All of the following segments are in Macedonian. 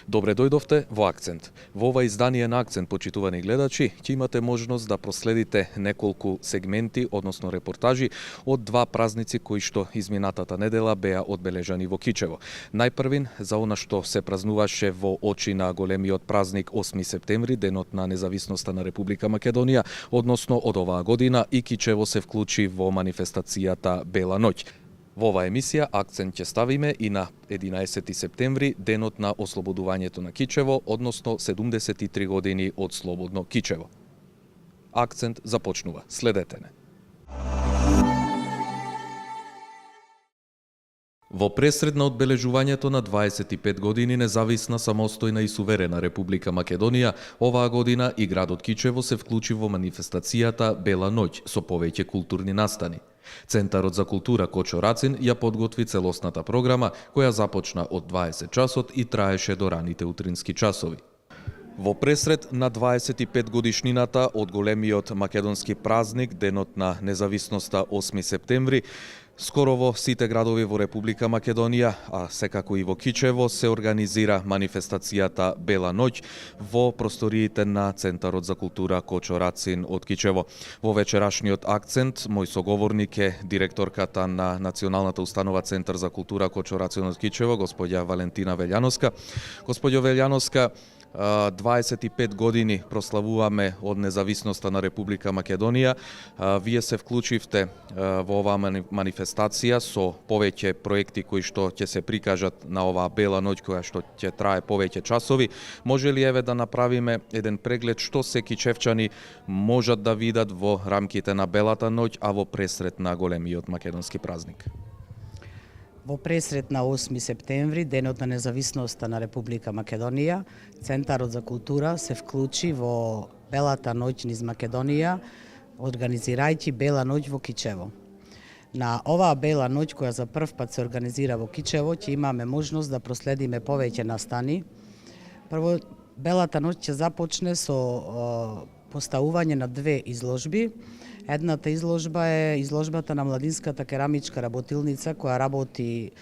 Добре дојдовте во Акцент. Во ова издание на Акцент, почитувани гледачи, ќе имате можност да проследите неколку сегменти, односно репортажи од два празници кои што изминатата недела беа одбележани во Кичево. Најпрвин за она што се празнуваше во очи на големиот празник 8 септември, денот на независноста на Република Македонија, односно од оваа година и Кичево се вклучи во манифестацијата Бела ноќ. Во оваа емисија акцент ќе ставиме и на 11 септември, денот на ослободувањето на Кичево, односно 73 години од слободно Кичево. Акцент започнува. Следете не. Во пресред на одбележувањето на 25 години независна, самостојна и суверена Република Македонија, оваа година и градот Кичево се вклучи во манифестацијата Бела ноќ со повеќе културни настани. Центарот за култура Кочо Рацин ја подготви целосната програма, која започна од 20 часот и траеше до раните утрински часови. Во пресред на 25 годишнината од големиот македонски празник, денот на независноста 8 септември, скоро во сите градови во Република Македонија, а секако и во Кичево, се организира манифестацијата Бела ноќ во просториите на Центарот за култура Кочо Рацин од Кичево. Во вечерашниот акцент, мој соговорник е директорката на Националната установа Центар за култура Кочо Рацин од Кичево, господја Валентина Велјановска. Господјо Велјановска, 25 години прославуваме од независноста на Република Македонија. Вие се вклучивте во оваа манифестација со повеќе проекти кои што ќе се прикажат на оваа Бела ноќ која што ќе трае повеќе часови. Може ли еве да направиме еден преглед што се кичевчани можат да видат во рамките на Белата ноќ, а во пресред на големиот македонски празник? Во пресред на 8 септември, денот на независноста на Република Македонија, Центарот за култура се вклучи во Белата ноќ низ Македонија, организирајќи Бела ноќ во Кичево. На оваа Бела ноќ, која за прв пат се организира во Кичево, ќе имаме можност да проследиме повеќе настани. Прво, Белата ноќ ќе започне со поставување на две изложби. Едната изложба е изложбата на младинската керамичка работилница која работи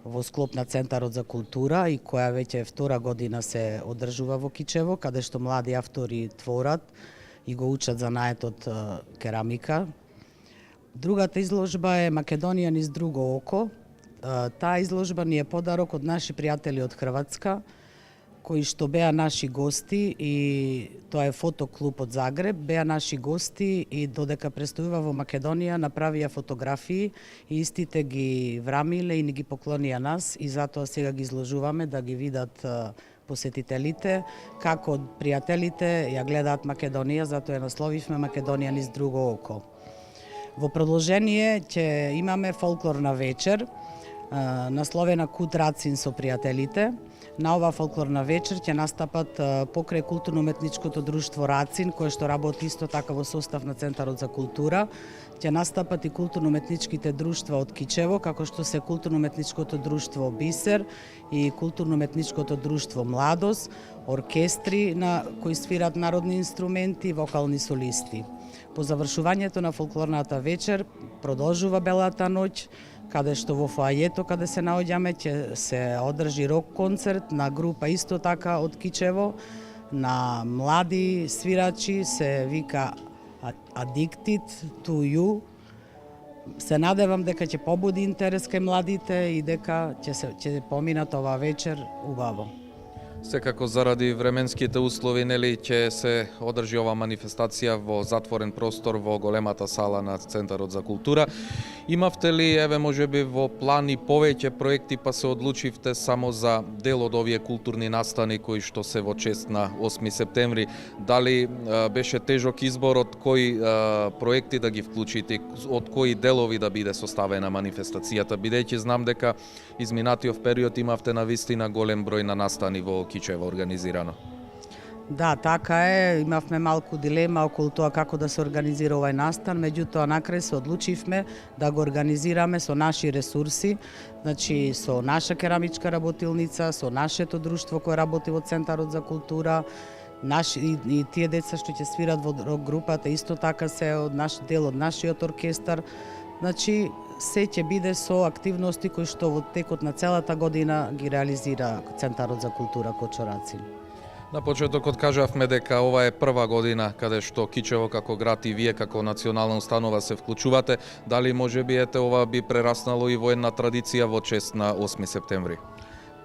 во склоп на Центарот за култура и која веќе втора година се одржува во Кичево, каде што млади автори творат и го учат занаетот керамика. Другата изложба е Македонија низ друго око. Таа изложба ни е подарок од наши пријатели од Хрватска, кои што беа наши гости, и тоа е фотоклуб од Загреб, беа наши гости и додека престојува во Македонија направија фотографии и истите ги врамиле и ни ги поклонија нас и затоа сега ги изложуваме да ги видат посетителите, како пријателите ја гледаат Македонија, затоа ја насловивме Македонија низ друго око. Во продолжение ќе имаме фолклорна вечер, насловена Кут Рацин со пријателите. На оваа фолклорна вечер ќе настапат покрај културно-уметничкото друштво Рацин, кое што работи исто така во состав на Центарот за култура. Ќе настапат и културно-уметничките друштва од Кичево, како што се културно-уметничкото друштво Бисер и културно-уметничкото друштво Младост, оркестри на кои свират народни инструменти и вокални солисти. По завршувањето на фолклорната вечер продолжува Белата ноќ, каде што во фоајето каде се наоѓаме ќе се одржи рок концерт на група исто така од Кичево, на млади свирачи, се вика Addicted to You. Се надевам дека ќе побуди интерес кај младите и дека ќе поминат оваа вечер убаво. Секако заради временските услови, нели, ќе се одржи оваа манифестација во затворен простор во големата сала на Центарот за култура. Имавте ли, еве, можеби во план и повеќе проекти, па се одлучивте само за дел од овие културни настани кои што се во чест на 8 септември? Дали беше тежок избор од кои проекти да ги вклучите, од кои делови да биде составена манифестацијата, бидејќи знам дека изминатиот период имавте навистина голем број на настани во Кичево организирано. Да, така е, имавме малку дилема околу тоа како да се организира овај настан, меѓутоа накрај се одлучивме да го организираме со наши ресурси, значи со наша керамичка работилница, со нашето друштво кое работи во Центарот за култура, и тие деца што ќе свират во рок групата исто така се дел од нашиот оркестар. Значи се ќе биде со активности кои што во текот на целата година ги реализира Центарот за култура Кочорацин. На почетокот кажавме дека ова е прва година каде што Кичево како град и вие како национална установа се вклучувате. Дали можеби ова би прераснало и во една традиција во чест на 8 септември?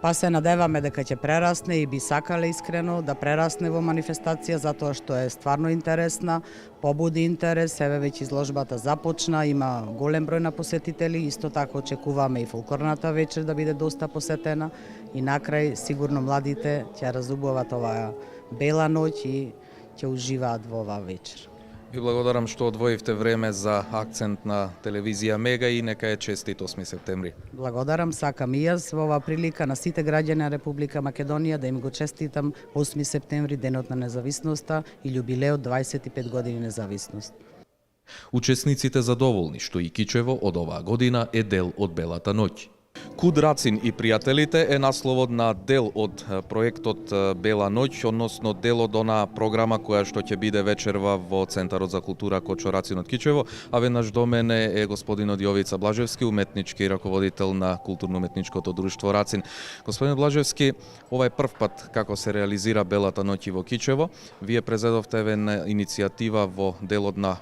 Па се надеваме дека ќе прерасне и би сакале искрено да прерасне во манифестација затоа што е стварно интересна, побуди интерес, еве веќе изложбата започна, има голем број на посетители, исто така очекуваме и фолклорната вечер да биде доста посетена и накрај сигурно младите ќе разубават оваа бела ноќ и ќе уживаат во оваа вечер. Ви благодарам што одвоивте време за акцент на телевизија Мега и нека е честит 8 септември. Благодарам, сакам и јас во оваа прилика на сите граѓани на Република Македонија да им го честитам 8 септември, денот на независноста и љубилеот 25 години независност. Учесниците задоволни што и Кичево од оваа година е дел од Белата ноќ. Кудрацин и пријателите е насловот на дел од проектот Бела ноќ, односно дел од онаа програма која што ќе биде вечерва во Центарот за култура Кочорацин од Кичево, а веднаш до мене е господинот Јовица Блажевски, уметнички раководител на културно-уметничкото друштво Рацин. Господин Блажевски, ова е прв пат како се реализира Белата ноќ во Кичево. Вие презедовте една иницијатива во делот на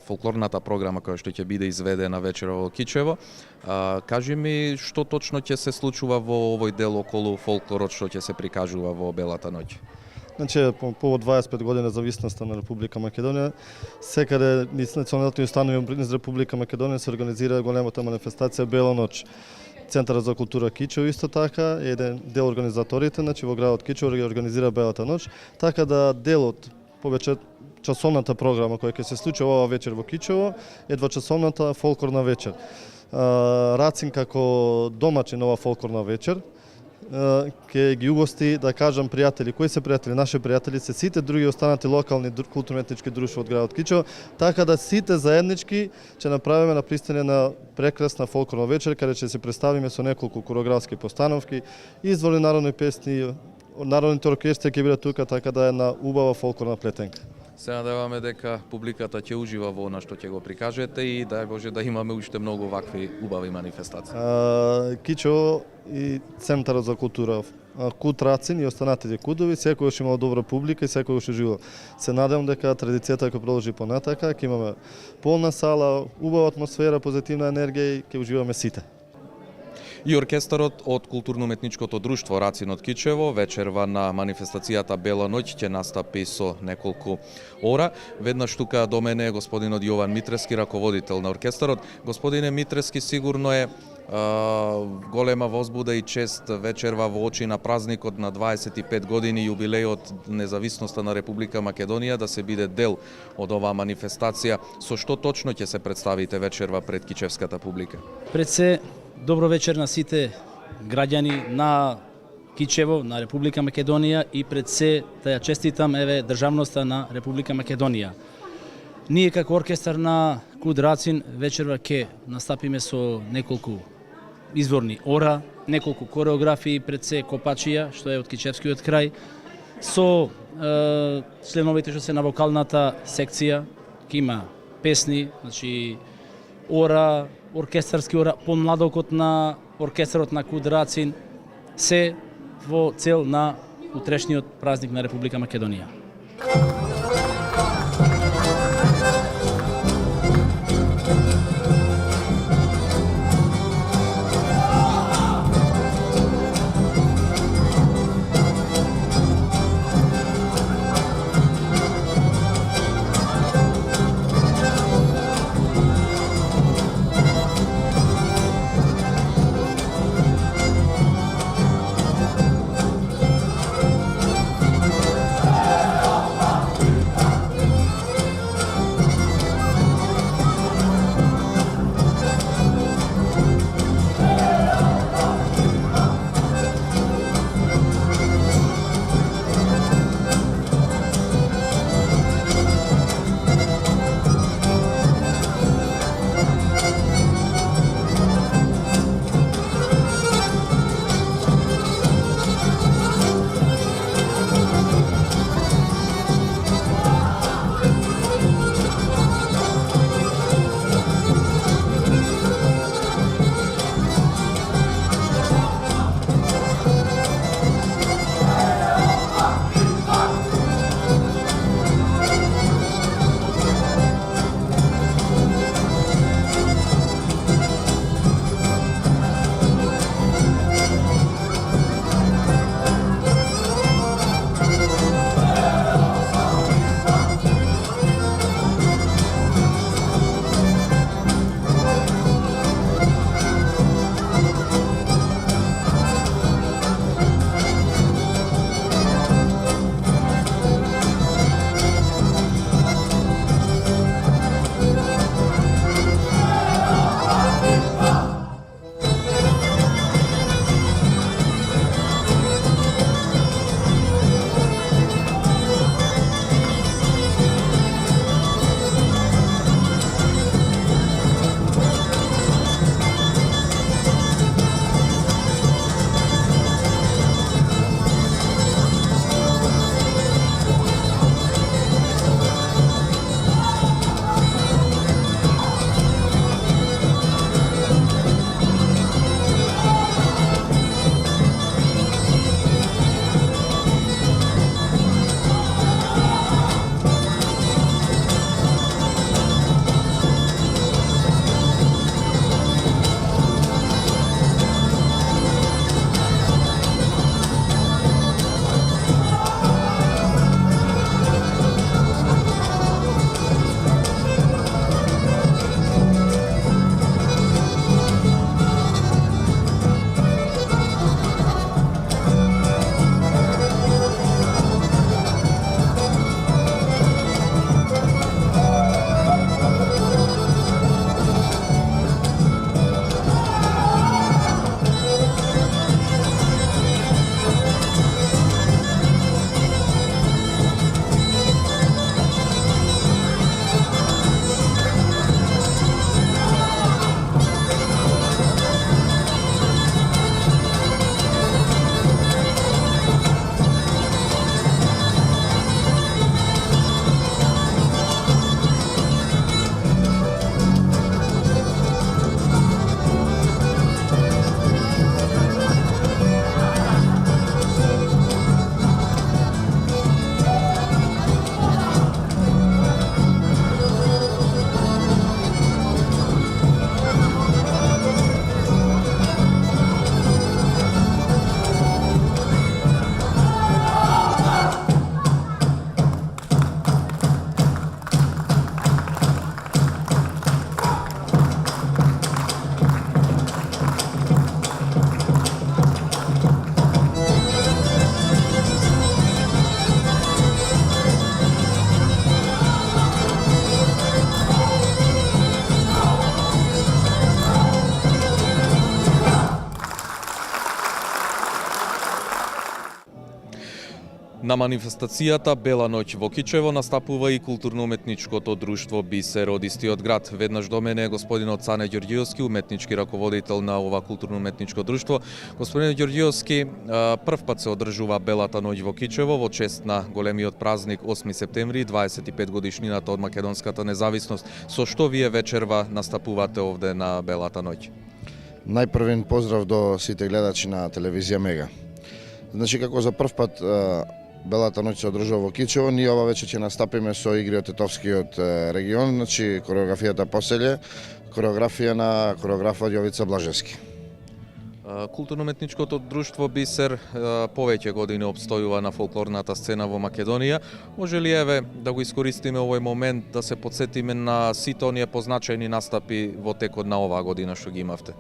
фолклорната програма која што ќе биде изведена вечерва во Кичево. Кажи ми што точно ќе се случува во овој дел околу фолклорот што ќе се прикажува во Белата ноќ? Значи, по повод 25 години независноста на Република Македонија, секаде низ националните установи низ Република Македонија се организира големата манифестација Бела ноќ. Центарот за култура Кичево исто така е еден дел организаторите, значи во градот Кичево ги организира Белата ноќ, така да делот повеќе часовната програма која ќе се случи оваа вечер во Кичево е двочасовната фолклорна вечер. Рацин како домаќин ова фолклорна вечер ќе ги угости, да кажам, пријатели. Кои се пријатели? Наши пријатели се сите други останати локални културно-етнички друштва од градот Кичево, така да сите заеднички ќе направиме на пристане на прекрасна фолклорна вечер, каде ќе се представиме со неколку хореографски постановки, извори народни песни, народните оркестри ќе бидат тука, така да е една убава фолклорна плетенка. Се надеваме дека публиката ќе ужива во она што ќе го прикажете и дај Боже да имаме уште многу вакви убави манифестации. Кичево и Центарот за култура Кут Рацин и останатите кудови секогаш има добра публика и секогаш ужива. Се надевам дека традицијата ќе продолжи понатака, ќе имаме полна сала, убава атмосфера, позитивна енергија и ќе уживаме сите. И оркестарот од културно-уметничкото друштво Рацин од Кичево вечерва на манифестацијата Бела ноќ ќе настапи со неколку ора. Веднаш тука до мене е господинот Јован Митрески, раководител на оркестарот. Господине Митрески, сигурно е голема возбуда и чест вечерва во очи на празникот на 25 години јубилејот независноста на Република Македонија да се биде дел од оваа манифестација. Со што точно ќе се представите вечерва пред кичевската публика? Пред се, добро вечер на сите граѓани на Кичево, на Република Македонија и пред се да ја честитам државноста на Република Македонија. Ние како оркестар на Куд Рацин вечерва ќе настапиме со неколку изворни ора, неколку кореографии, пред се Копачија, што е од Кичевскиот крај, со членовите што се на вокалната секција, ќе има песни, значи ора, оркестарски ора, помладокот на оркестарот на Куд Рацин, се во цел на утрешниот празник на Република Македонија. На манифестацијата Бела ноќ во Кичево настапува и културно-уметничкото друштво Бисер од истиот град. Веднаш до мене е господинот Цане Ѓорѓиевски, уметнички раководител на ова културно-уметничко друштво. Господине Ѓорѓиевски, прв пат се одржува Белата ноќ во Кичево во чест на големиот празник 8 септември, 25 годишнината од македонската независност. Со што вие вечерва настапувате овде на Белата ноќ? Најпрвен поздрав до сите гледачи на телевизија Мега. Значи, како за прв пат Белата ноќ се одржува во Кичево, ние ова вечер ќе настапиме со игри од Тетовскиот регион, значи кореографијата Поселје, кореографија на кореографот Јовица Блажевски. Културно-уметничкото друштво Бисер повеќе години обстојува на фолклорната сцена во Македонија. Може ли еве да го искористиме овој момент да се потсетиме на сите оние позначајни настапи во текот на оваа година што ги имавте?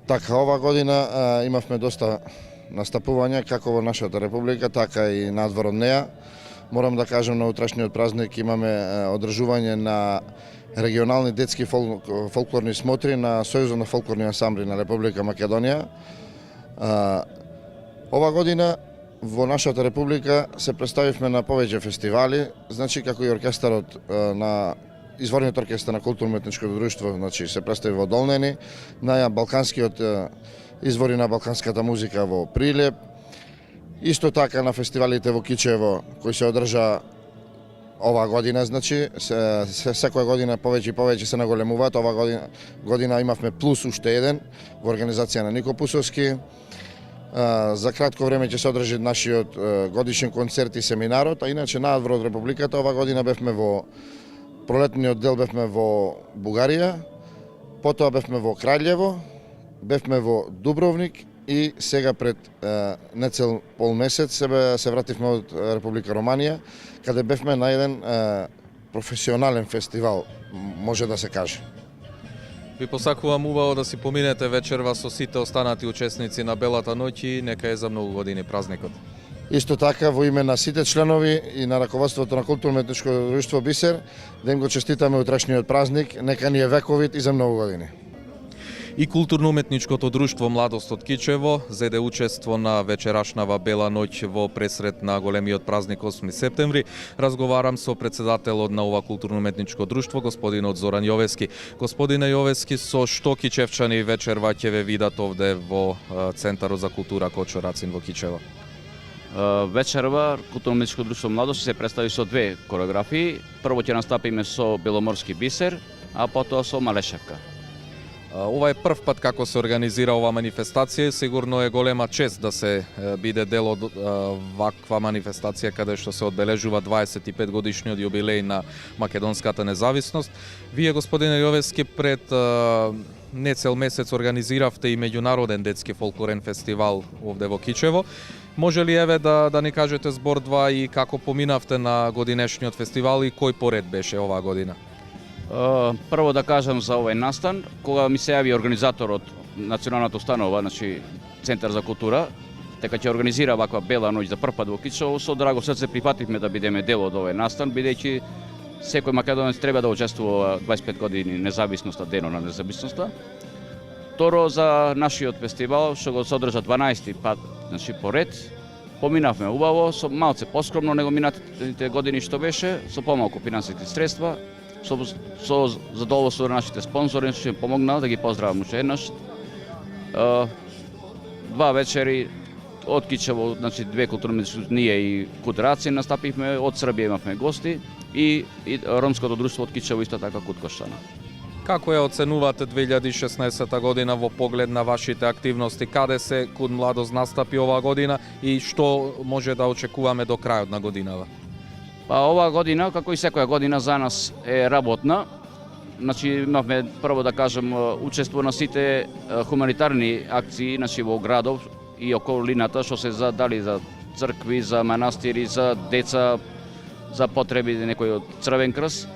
Така, ова година имавме доста настапувања како во нашата република, така и надвор од неа. Морам да кажам, на утрешниот празник имаме одржување на регионални детски фолклорни смотри на Сојузот на фолклорни ансамбли на Република Македонија. Ова година во нашата република се представивме на повеќе фестивали, значи како и оркестарот на изворниот оркестар на културно-уметничкото друштво, значи се представи во Долнени, на балканскиот извори на балканската музика во Прилеп. Исто така на фестивалите во Кичево кои се одржа ова година, значи секоја година повеќе и повеќе се наголемуваат. Ова година имавме плюс уште еден во организација на Нико Пусовски. За кратко време ќе се одржи нашиот годишен концерт и семинарот, а иначе надвор од републиката ова година бевме во пролетниот дел бевме во Бугарија, потоа бевме во Краљево, бевме во Дубровник и сега пред нецел полмесец се вративме од Република Романија, каде бевме на еден професионален фестивал, може да се каже. Ви посакувам убаво да си поминете вечерва со сите останати учесници на Белата ноќ и нека е за многу години празникот. Исто така, во име на сите членови и на раководството на културно-уметничко друштво Бисер, да им го честитаме утрешниот празник, нека ни е вековит и за многу години. И културно-уметничкото друштво Младост од Кичево зеде учество на вечерашнава Бела ноќ во пресрет на големиот празник 8 септември. Разговарам со председателот на ова културно-уметничко друштво, господинот Зоран Јовески. Господине Јовески, со што кичевчани вечерва ќе ве видат овде во Центарот за култура Кочо Рацин во Кичево? Вечерва културно-уметничко друштво Младост се представи со две кореографии. Прво ќе настапиме со Беломорски бисер, а потоа со Малешевка. Ова е прв пат како се организира ова манифестација, сигурно е голема чест да се биде дел од ваква манифестација каде што се одбележува 25 годишниот јубилеј на македонската независност. Вие, господине Јовески, пред нецел месец организиравте и меѓународен детски фолклорен фестивал овде во Кичево. Може ли еве да ни кажете збор два и како поминавте на годинешниот фестивал и кој поред беше оваа година? Прво да кажам за овој настан, кога ми се јави организаторот националната установа, значи Центар за култура, дека ќе организира ваква Бела ноќ за прв пат во Кичево, со драго срце прифативме да бидеме дел од овој настан, бидејќи секој македонец треба да учествува 25 години независноста, денот на независноста. Второ, за нашиот фестивал, што го содржа 12 пат, значи поред, поминавме убаво, со малце поскромно него минатите години што беше, со помалку финансиски средства, со задоволство на нашите спонзори, што им помогнал, да ги поздравам уште еднаш. Два вечери од Кичево, значи две културни, ние и Кут Рацин настапивме, од Србија имавме гости и ромското друштво од Кичево исто така Кут Коштана. Како ја оценувате 2016 година во поглед на вашите активности? Каде се Куд Младост настапи оваа година и што може да очекуваме до крајот на годинава? Па оваа година, како и секоја година за нас е работна. Значи имавме прво да кажам учество на сите хуманитарни акции, значи во градов и околината што се дали за цркви, за манастири, за деца, за потреби некој од Црвен крст.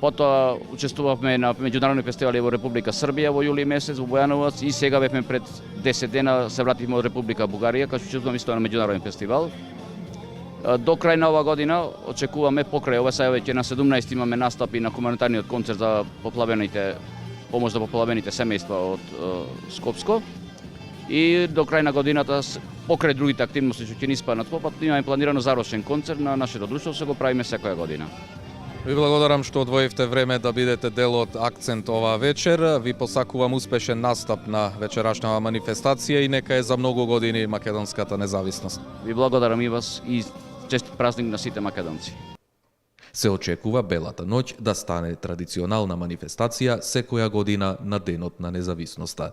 Потоа учествувавме на меѓународни фестивали во Република Србија во јули месец во Бојановац и сега бевме пред 10 дена се вративме од Република Бугарија, кај што учествуваме исто на меѓународен фестивал. До крај на оваа година очекуваме покрај ова сега веќе на 17 имаме настапи на хуманитарниот концерт за помош за поплавените семејства од Скопско. И до крај на годината покрај другите активности што ќе ни спаднат во пат, имаме планирано завршен концерт на нашето друштво, се го правиме секоја година. Ви благодарам што одвоивте време да бидете дел од Акцент оваа вечер. Ви посакувам успешен настап на вечерашната манифестација и нека е за многу години македонската независност. Ви благодарам и вас и честит празник на сите македонци. Се очекува Белата ноќ да стане традиционална манифестација секоја година на Денот на независноста.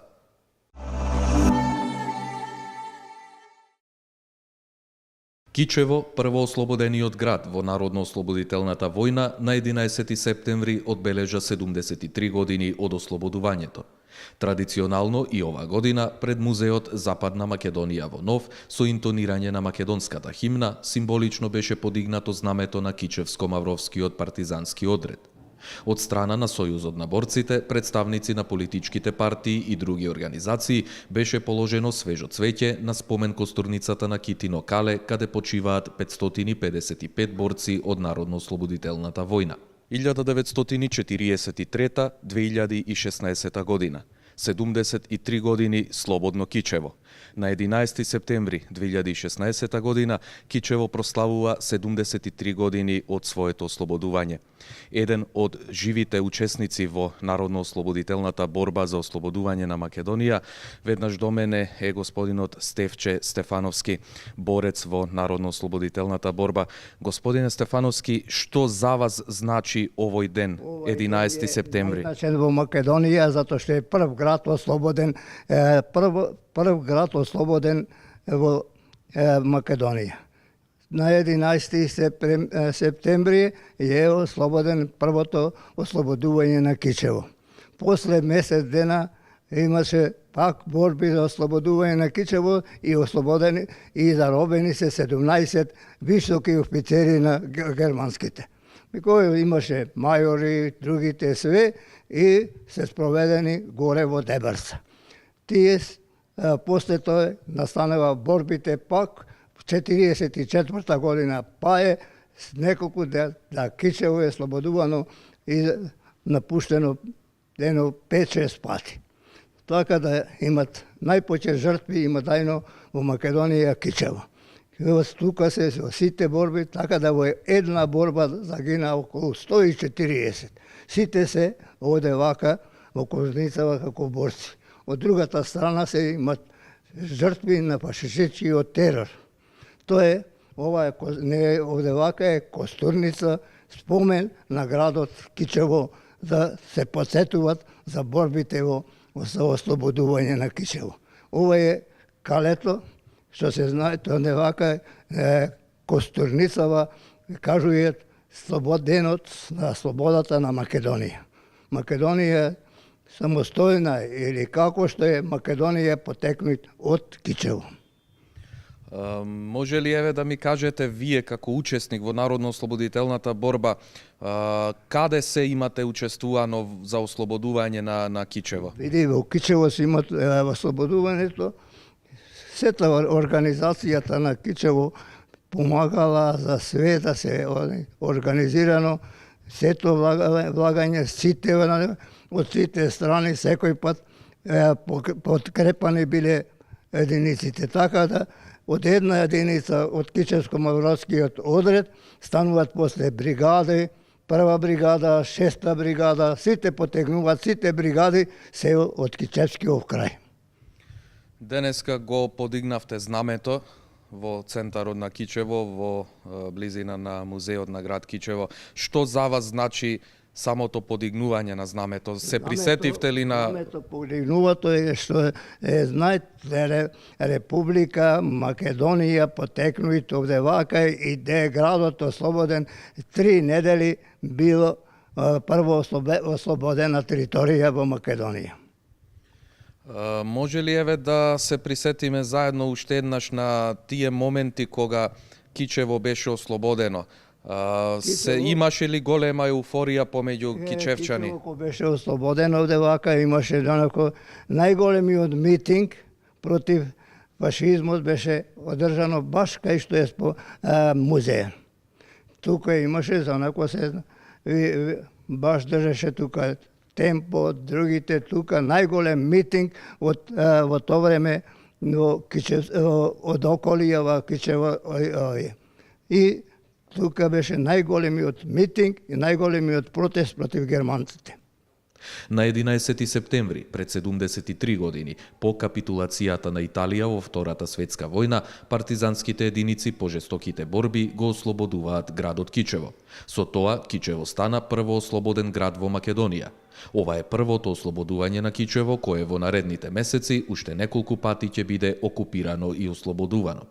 Кичево, првоослободениот град во Народно-ослободителната војна, на 11 септември одбележа 73 години од ослободувањето. Традиционално и ова година пред музеот Западна Македонија во Нов, со интонирање на македонската химна, символично беше подигнато знамето на Кичевско-Мавровскиот партизански одред. Од страна на Сојузот на борците, представници на политичките партии и други организации, беше положено свежо цвеќе на спомен костурницата на Китино Кале, каде почиваат 555 борци од Народно-ослободителната војна. 1943-2016 година. 73 години слободно Кичево. На 11 септември 2016 година Кичево прославува 73 години од своето ослободување. Еден од живите учесници во Народно-ослободителната борба за ослободување на Македонија, веднаш до мене е господинот Стефче Стефановски, борец во Народно-ослободителната борба. Господине Стефановски, што за вас значи овој ден, 11 септември? Значен во Македонија, затоа што е прв град ослободен, прв град ослободен во Македонија. На 11 септември е ослободен првото ослободување на Кичево. После месец дена имаше пак борби за ослободување на Кичево и ослободени и заробени се 17 високи офицери на германските. Кои имаше мајори, другите све и се спроведени горе во Дебрца. Тие после тоа настанува борбите пак 44 година, па е неколку да Кичево е слободувано и напуштено едно 5-6 пати. Така да имат најпоќе жртви има дајно во Македонија Кичево. Тука се во сите борби, така да во една борба загина околу 140. Сите се оде вака во Козницава како борци. Од другата страна се имат жртви на фашистичкиот терор. Тоа е, ова е, не оде вака е костурница, спомен на градот Кичево, да се подсетуват за борбите за ослободување на Кичево. Ова е калето, што се знае, тоа не вака е костурницава, кажуваат слободенот на слободата на Македонија. Македонија самостојна или како што е Македонија потекнат од Кичево. Може ли еве да ми кажете вие како учесник во Народно-ослободителната борба, каде се имате учествувано за ослободување на Кичево? Види, во Кичево се имат ослободувањето, сета организацијата на Кичево помагала за све да се организирано, сето влагање, сите од сите страни, секој пат подкрепани биле единиците. Така да од една единица од Кичевско-Мавровскиот одред стануваат после бригади, прва бригада, шеста бригада, сите потегнуваат, сите бригади се од Кичевскиот крај. Денеска го подигнавте знамето во центарот на Кичево, во близина на музеот на град Кичево. Што за вас значи самото подигнување на знамето? Се присетивте ли на... Знамето подигнувато е што знаете, Република Македонија потекнуит овде вака и де градот ослободен 3 недели било прво ослободена територија во Македонија. Може ли еве да се присетиме заедно уште еднаш на тие моменти кога Кичево беше ослободено? Се имаше ли голема еуфорија помеѓу кичевчани? Кичево беше ослободено овде вака, имаше најголемиот митинг против фашизмот беше одржано баш кај што е музеј. Тука имаше се баш држеше тука темпо, другите тука најголем митинг во тоа време но од околија Кичево и тука беше најголемиот митинг и најголемиот протест против германците. На 11 септември, пред 73 години, по капитулацијата на Италија во Втората светска војна, партизанските единици по жестоките борби го ослободуваат градот Кичево. Со тоа, Кичево стана прво ослободен град во Македонија. Ова е првото ослободување на Кичево, кое во наредните месеци уште неколку пати ќе биде окупирано и ослободувано.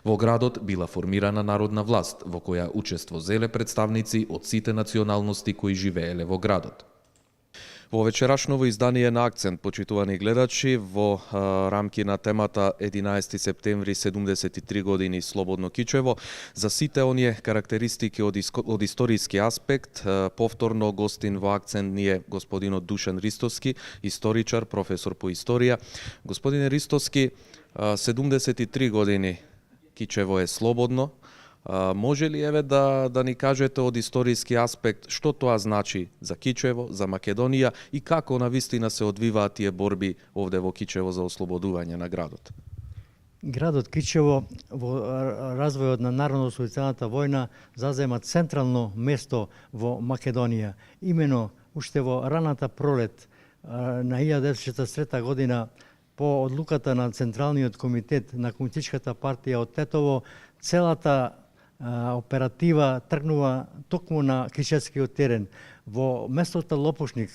Во градот била формирана народна власт, во која учество зеле представници од сите националности кои живееле во градот. Во вечерашново издание на Акцент, почитувани гледачи, во рамки на темата 11 септември 73 години Слободно Кичево, за сите оние карактеристики од историски аспект, повторно гостин во Акцент ни е господинот Душан Ристовски, историчар, професор по историја. Господине Ристовски, 73 години Кичево е слободно. Може ли да ни кажете од историски аспект што тоа значи за Кичево, за Македонија и како навистина се одвиваат тие борби овде во Кичево за ослободување на градот? Градот Кичево во развојот на Народно-освободителната војна зазема централно место во Македонија. Имено уште во раната пролет на 1943 година по одлуката на Централниот комитет на Комунистичката партија од Тетово, целата оператива тргнува токму на Кичевскиот терен. Во местото Лопушник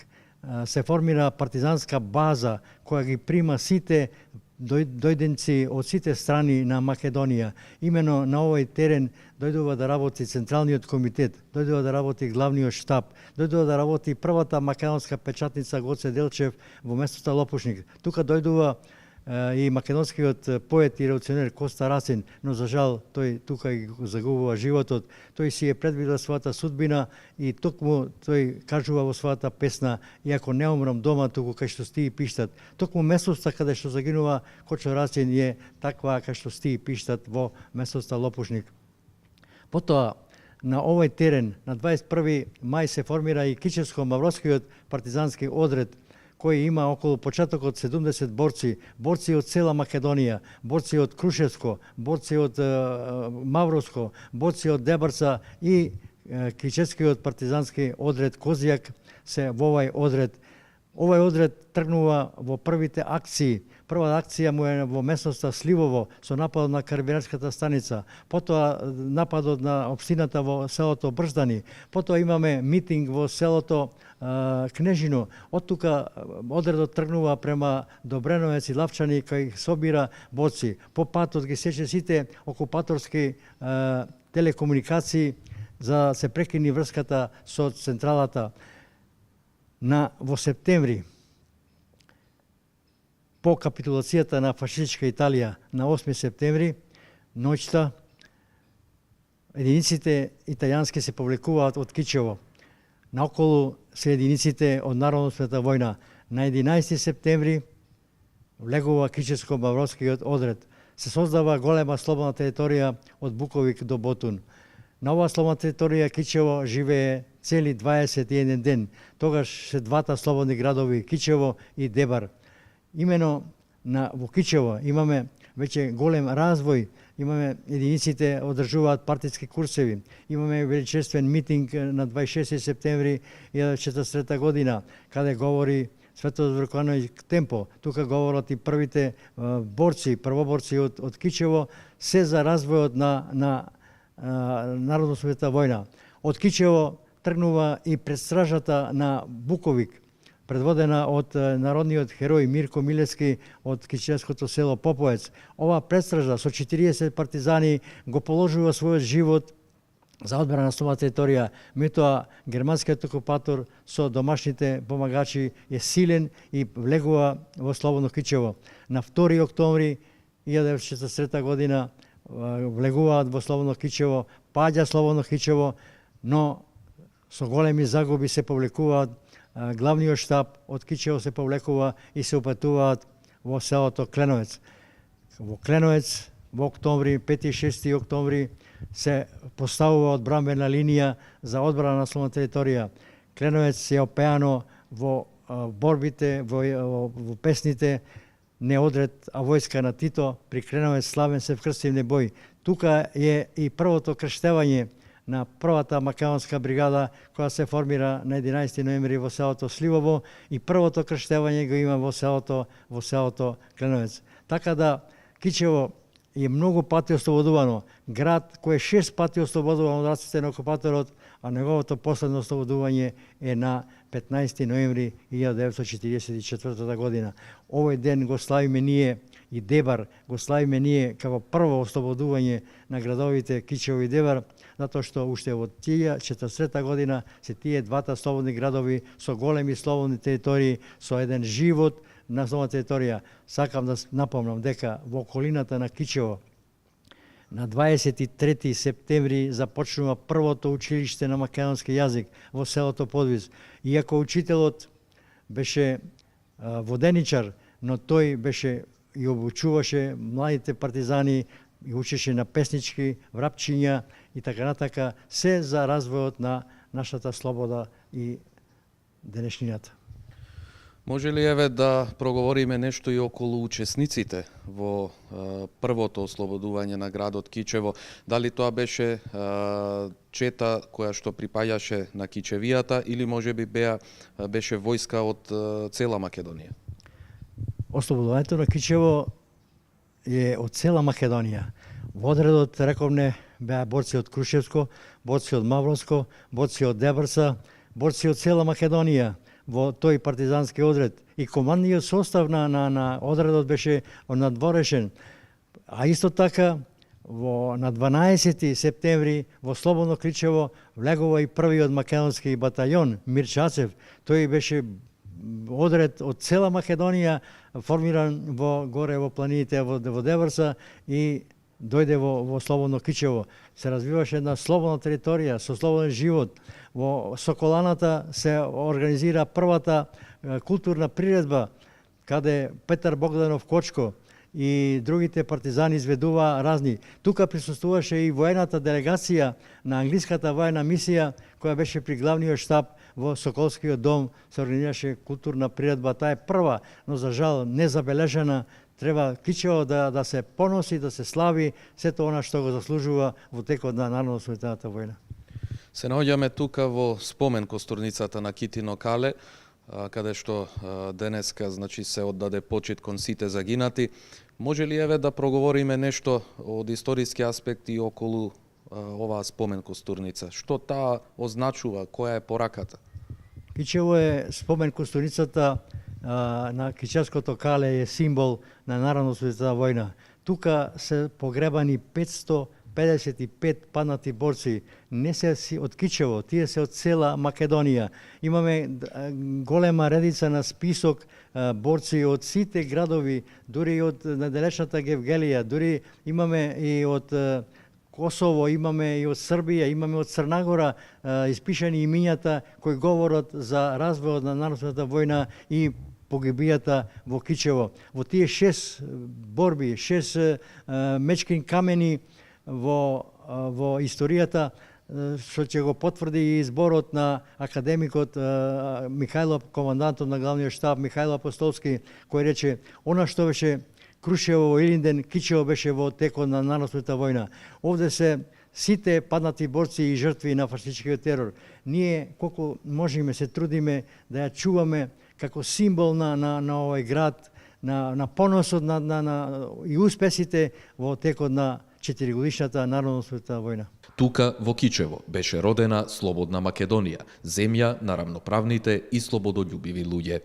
се формира партизанска база која ги прима сите дојденци од сите страни на Македонија. Имено на овој терен дојдува да работи Централниот комитет, дојдува да работи главниот штаб, дојдува да работи првата македонска печатница Гоце Делчев во местото Лопушник. Тука дојдува и македонскиот поет и револуционер Коста Расин, но за жал тој тука и загубува животот. Тој си е предвидел својата судбина и токму тој кажува во својата песна: "Иако не умрам дома, туку кај што стии пиштат." Токму местоста каде што загинува Кочо Расин е таква кај што стии пиштат во местоста Лопушник. Потоа на овој терен на 21 мај се формира и Кичевско-Мавровскиот партизански одред, кој има околу почетокот 70 борци од цела Македонија, борци од Крушевско, борци од Мавровско, борци од Дебарца и Кичевскиот партизански одред Козијак се во овој одред. Овој одред тргнува во првите акции. Прва акција му е во местноста Сливово со нападот на карабинерската станица, потоа нападот на општината во селото Брждани, потоа имаме митинг во селото Кнежино. Од тука одредот тргнува према Добреновец и Лавчани кај собира борци. По патот ги сече сите окупаторски телекомуникации за се прекини врската со централата. Во септември, по капитулацијата на фашистичка Италија на 8 септември, ноќта, единиците италијански се повлекуваат од Кичево. Наоколу се единиците од Народно-освободителната војна. На 11 септември влегува Кичевско-Мавровскиот одред. Се создава голема слободна територија од Буковик до Ботун. На оваа слободна територија Кичево живее цели 21 ден. Тогаш се двата слободни градови Кичево и Дебар. Имено во Кичево имаме веќе голем развој, имаме единиците одржуваат партиски курсеви, имаме величествен митинг на 26 септември 1943 година, каде говори Светозар Вркановиќ Темпо. Тука говорат и првите борци, првоборци од Кичево, се за развојот на Народно-освободителната војна. Од Кичево тргнува и предстражата на Буковик, предводена од народниот херој Мирко Милевски од кичевското село Поповец. Ова предстража со 40 партизани го положува својот живот за одбрана на слободна територија. Меѓутоа германскиот окупатор со домашните помагачи е силен и влегува во слободно Кичево. На 2 октомври 1943 година влегуваат во слободно Кичево, паѓа слободно Кичево, но со големи загуби се повлекуваат. Главниот штаб од Кичево се повлекува и се упатуваат во селото Кленовец. Во Кленовец во октомври, 5 и 6 октомври се поставува одбранбена линија за одбрана на слободна територија. Кленовец е опеано во борбите, во песните не одред, а војска на Тито, при Креновец славен се вкрстивни бој. Тука е и првото крштевање на првата македонска бригада која се формира на 11 ноември во селото Сливово и првото крштевање го има во селото Кленовец. Така да Кичево е многу пати ослободувано. Град кој е 6 пати ослободуван од раците на окупаторот, а неговото последно ослободување е на 15 ноември 1944 година. Овој ден го славиме ние и Дебар, го славиме ние како прво ослободување на градовите Кичево и Дебар, затоа што уште во тие 40 година се тие двата слободни градови со големи слободни територии, со еден живот на слободна територија. Сакам да напомнам дека во околината на Кичево на 23 септември започнува првото училиште на македонски јазик во селото Подвиз. Иако учителот беше воденичар, но тој беше и обучуваше младите партизани и учеше на песнички, врапчиња и така натака, се за развојот на нашата слобода и денешнината. Може ли еве да проговориме нешто и околу учесниците во првото ослободување на градот Кичево? Дали тоа беше чета која што припаѓаше на Кичевијата или можеби беше војска од цела Македонија? Ослободувањето на Кичево е од цела Македонија. Во одредот, рековме, беа борци од Крушевско, борци од Мавровско, борци од Дебрца, борци од цела Македонија во тој партизански одред. И командниот состав на одредот беше надворешен. А исто така, на 12 септември во Слободно Кичево влегува и првиот македонски батаљон, Мирчацев. Тој беше одред од цела Македонија, формиран горе во планините во Дебрца и дојде во Слободно Кичево. Се развиваше една слободна територија со слободен живот. Во Соколаната се организира првата културна приредба каде Петар Богданов Кочко и другите партизани изведува разни. Тука присуствуваше и воената делегација на англиската воена мисија која беше при главниот штаб во Соколскиот дом, се организираше културна приредба. Таа е прва, но за жал незабележана. Треба Кичево да се поноси, да се слави сето она што го заслужува во текот на Народно-освободителната војна. Се наоѓаме тука во спомен костурницата на Китино Кале, каде што денеска се оддаде почит кон сите загинати. Може ли еве да проговориме нешто од историски аспекти околу оваа спомен костурница? Што таа означува, која е пораката? Кичево е спомен костурницата на Кичевското кале е символ на Народно-освободителната војна. Тука се погребани 555 паднати борци, не се од Кичево, тие се од цела Македонија. Имаме голема редица на список борци од сите градови, дури и од наделечната Гевгелија, дури имаме и од Косово, имаме и од Србија, имаме од Црнагора испишани имињата кои говорат за развојот на Народната војна и погибијата во Кичево. Во тие 6 борби, 6 мечкин камени во историјата, што ќе го потврди и изборот на академикот Михајло, командантот на главниот штаб Михајло Апостолски, кој рече она што беше Крушево во Илинден, Кичево беше во текот на Народната војна. Овде се сите паднати борци и жртви на фашистичкиот терор. Ние колку можеме се трудиме да ја чуваме како символ на овој град, на поносот и успесите во текот на 4-годишната Народно-освободителна војна. Тука во Кичево беше родена слободна Македонија, земја на рамноправните и слободолюбиви луѓе.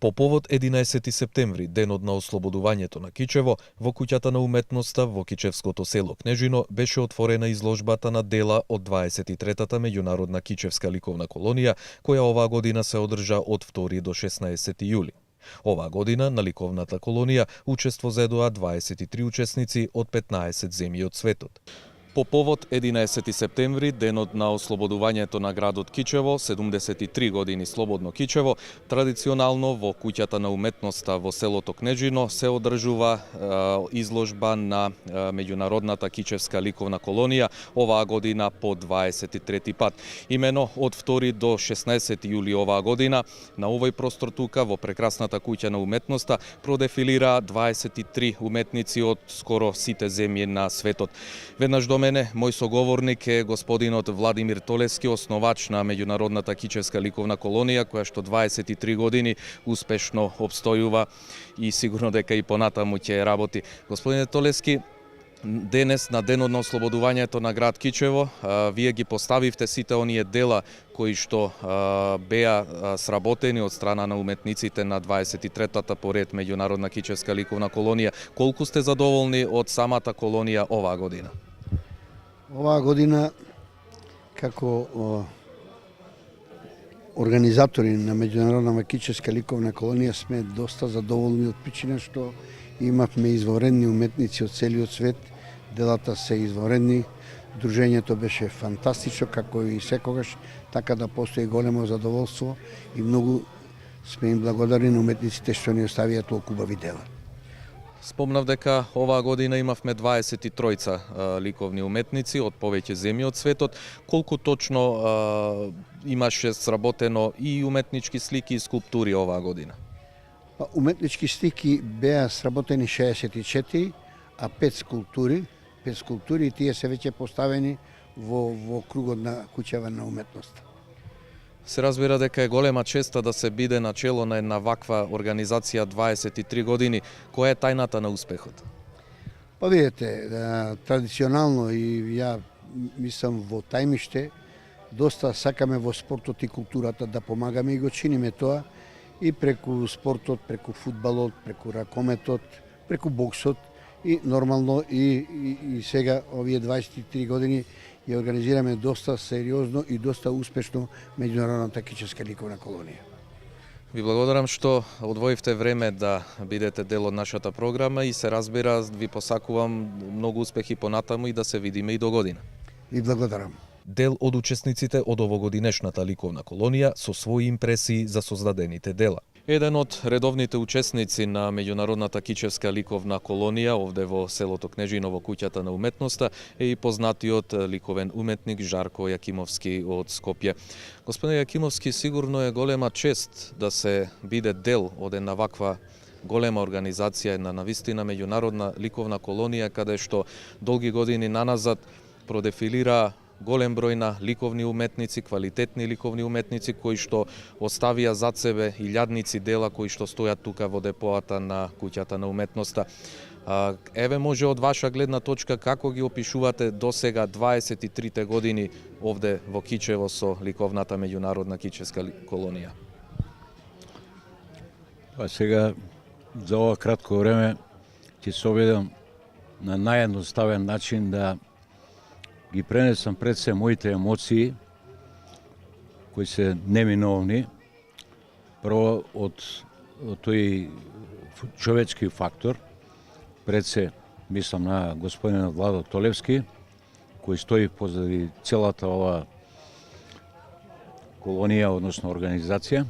По повод 11 септември, денот на ослободувањето на Кичево, во куќата на уметноста во Кичевското село Кнежино беше отворена изложбата на дела од 23-та меѓународна кичевска ликовна колонија, која оваа година се одржа од 2 до 16 јули. Оваа година на ликовната колонија учество зедоа 23 учесници од 15 земји од светот. По повод 11 септември, денот на ослободувањето на градот Кичево, 73 години слободно Кичево, традиционално во куќата на уметноста во селото Кнежино се одржува изложба на меѓународната кичевска ликовна колонија, оваа година по 23 пат. Имено од 2 до 16 јули оваа година на овој простор тука во прекрасната куќа на уметноста продефилира 23 уметници од скоро сите земји на светот. Веднаш до мене, мој соговорник е господинот Владимир Толевски, основач на меѓународната кичевска ликовна колонија, која што 23 години успешно обстојува и сигурно дека и понатаму ќе работи. Господине Толевски, денес на денот на ослободувањето на град Кичево, вие ги поставивте сите оние дела кои што беа сработени од страна на уметниците на 23-та поред меѓународна кичевска ликовна колонија. Колку сте задоволни од самата колонија оваа година? Оваа година, како организатори на Меѓународна макичевска ликовна колонија, сме доста задоволни од причина што имавме извонредни уметници од целиот свет, делата се извонредни, дружењето беше фантастично, како и секогаш, така да постои големо задоволство и многу сме им благодарни на уметниците што ни оставија толку убави дела. Спомнав дека оваа година имавме 23 ликовни уметници од повеќе земји од светот. Колку точно имаше сработено и уметнички слики и скулптури оваа година? Уметнички слики беа сработени 64, а 5 скулптури и тие се веќе поставени во кругот на куќава на уметноста. Се разбира дека е голема честа да се биде на чело на една ваква организација 23 години. Која е тајната на успехот? Па видите, традиционално и ја мислам во тајмиште, доста сакаме во спортот и културата да помагаме и го чиниме тоа и преку спортот, преку фудбалот, преку ракометот, преку боксот и нормално и сега овие 23 години ја организираме доста сериозно и доста успешно Меѓународната кичевска ликовна колонија. Ви благодарам што одвоивте време да бидете дел од нашата програма и се разбира, ви посакувам многу успехи понатаму и да се видиме и до година. Ви благодарам. Дел од учесниците од овогодинешната ликовна колонија со своји импресии за создадените дела. Еден од редовните учесници на Меѓународната кичевска ликовна колонија овде во селото Кнежино во куќата на уметноста е и познатиот ликовен уметник Жарко Јакимовски од Скопје. Господин Јакимовски, сигурно е голема чест да се биде дел од една ваква голема организација, една навистина меѓународна ликовна колонија, каде што долги години наназад продефилира голем број на ликовни уметници, квалитетни ликовни уметници кои што оставија зад себе илјадници дела кои што стојат тука во депоата на куќата на уметноста. Еве може од ваша гледна точка како ги опишувате досега 23 години овде во Кичево со ликовната меѓународна кичевска колонија? Па сега за ова кратко време ќе се обидам на наједноставен начин да ги пренесам пред се моите емоции, кои се неминовни, прво од тој човечки фактор, пред се мислам на господинот Владо Толевски, кој стои позади целата ова колонија, односно организација,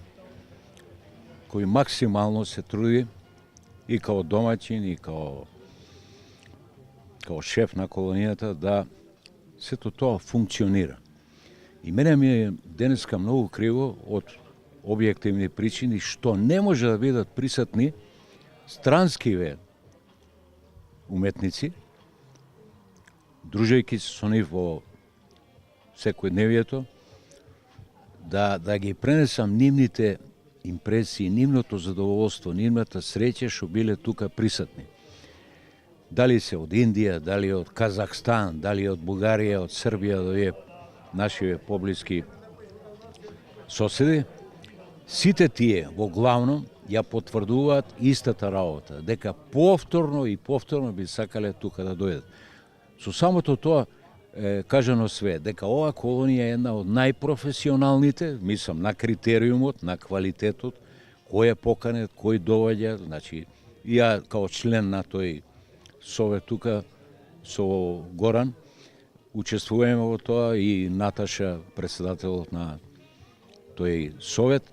кој максимално се труди и као домаќин и као шеф на колонијата да сето тоа функционира. И мене ми е денеска многу криво од објективни причини што не може да бидат присутни странскиве уметници, дружејќи се со нив во секојдневието, да ги пренесам нивните импресии, нивното задоволство, нивната среќа што биле тука присутни. Дали се од Индија, дали од Казахстан, дали од Бугарија, од Србија, да е нашиве поблиски соседи, сите тие во главном ја потврдуваат истата работа, дека повторно и повторно би сакале тука да дојдат. Со самото тоа кажано све, дека ова колонија е една од најпрофесионалните, мислам на критериумот, на квалитетот, кој е поканет, кој доаѓа, значи ја као член на тој совет тука со Горан, учествуваме во тоа и Наташа, председателот на тој совет,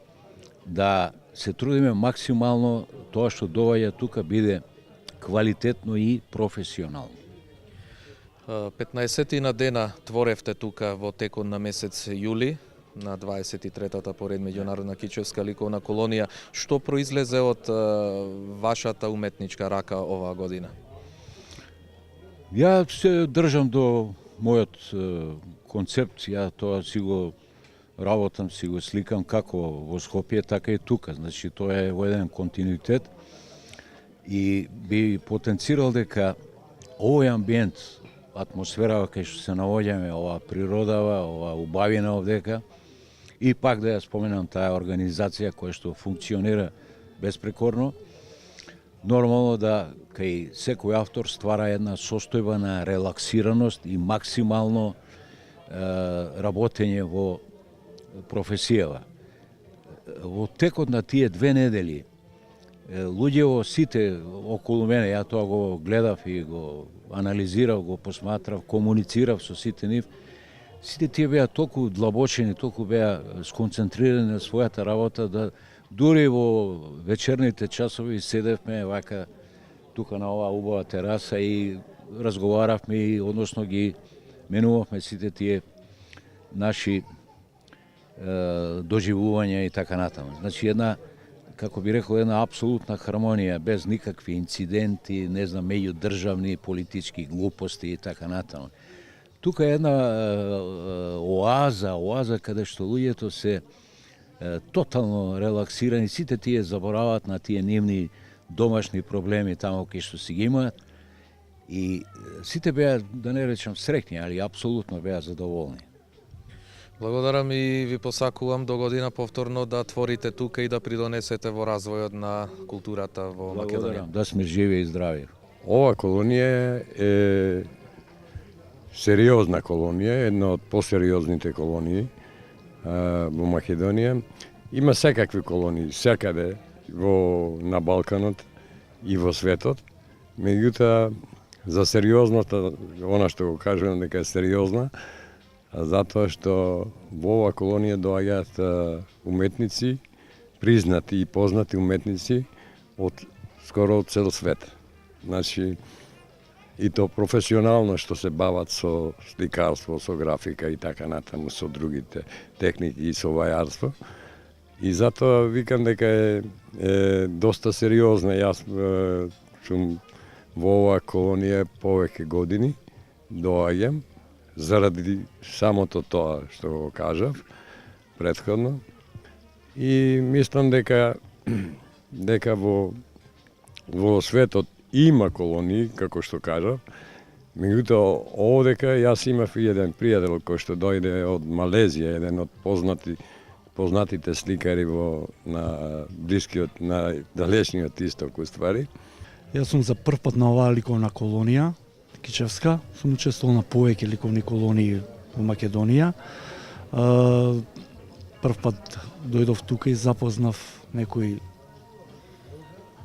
да се трудиме максимално тоа што доаѓа тука биде квалитетно и професионално. 15 дена творевте тука во текот на месец јули, на 23-та поред меѓународна кичевска ликовна колонија. Што произлезе од вашата уметничка рака оваа година? Ја се држам до мојот концепт, ја тоа си го работам, си го сликам како во Скопје, така и тука. Значи, тоа е во еден континуитет и би потенцирал дека овој амбиент, атмосферава кај што се наоѓаме, ова природава, ова убавина овдека, и пак да ја споменам таа организација која што функционира безпрекорно, нормално да кај секој автор ствара една состојба на релаксираност и максимално работење во професијава. Во текот на тие 2 недели, луѓе во сите околу мене, ја тоа го гледав и го анализирав, го посматрав, комуницирав со сите нив, сите тие беа толку длабочени, толку беа сконцентрирани на својата работа, да дури во вечерните часови седевме вака тука на оваа убава тераса и разговаравме и односно ги менувавме сите тие наши доживувања и така натаму. Значи една, како би рекол, една апсолутна хармонија, без никакви инциденти, не знам, меѓудржавни политички глупости и така натаму. Тука е една оаза каде што луѓето се тотално релаксирани, сите тие заборават на тие нивни домашни проблеми тамо кај што си ги имаат и сите беа, да не речам среќни, али апсолутно беа задоволни. Благодарам и ви посакувам до година повторно да творите тука и да придонесете во развојот на културата во Македонија. Да сме живи и здрави. Ова колонија е сериозна колонија, една од посериозните колонии во Македонија. Има секакви колонии, секаде на Балканот и во светот. Меѓутоа, за сериозноста, она што го кажувам дека е сериозна, затоа што во оваа колонија доаѓаат уметници, признати и познати уметници од скоро од цел свет. Значи, и то професионално што се бават со сликарство, со графика и така натаму, со другите техники и со вајарство. И затоа викам дека е доста сериозна. Јас сум во оваа колонија повеќе години, доаѓам, заради самото тоа што го кажав претходно. И мислам дека во светот има колонии, како што кажав, меѓутоа овдека јас имав и еден пријател кој што дојде од Малезија, еден од познатите сликари на блискиот, на далечниот исток уствари. Јас сум за прв пат на оваа ликовна колонија, Кичевска, сум учествувал на повеќе ликовни колонии во Македонија. Прв пат дојдов тука и запознав некои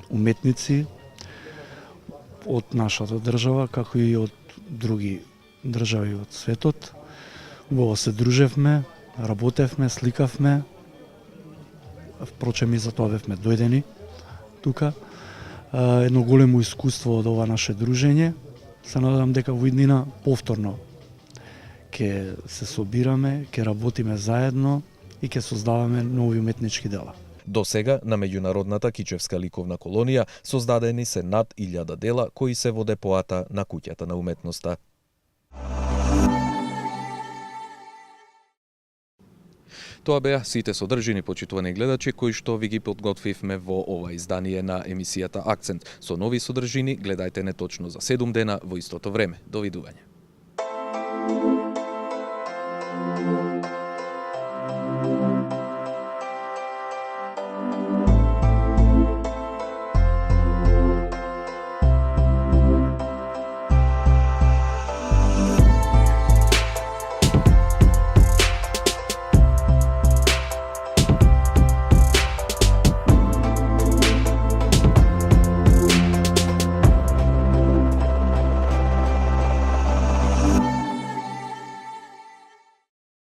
уметници од нашата држава, како и од други држави од светот. Убаво се дружевме, работевме, сликавме. Впрочем и за тоа бевме дојдени тука. Едно големо искуство од ова наше дружење. Се надевам дека во иднина повторно ќе се собираме, ќе работиме заедно и ќе создаваме нови уметнички дела. До сега на меѓународната кичевска ликовна колонија создадени се над 1000 дела кои се во депоата на куќата на уметноста. Тоа беа сите содржини, почитувани гледачи, кои што ви ги подготвивме во ова издание на емисијата Акцент. Со нови содржини гледајте не точно за 7 дена во истото време. Довидување.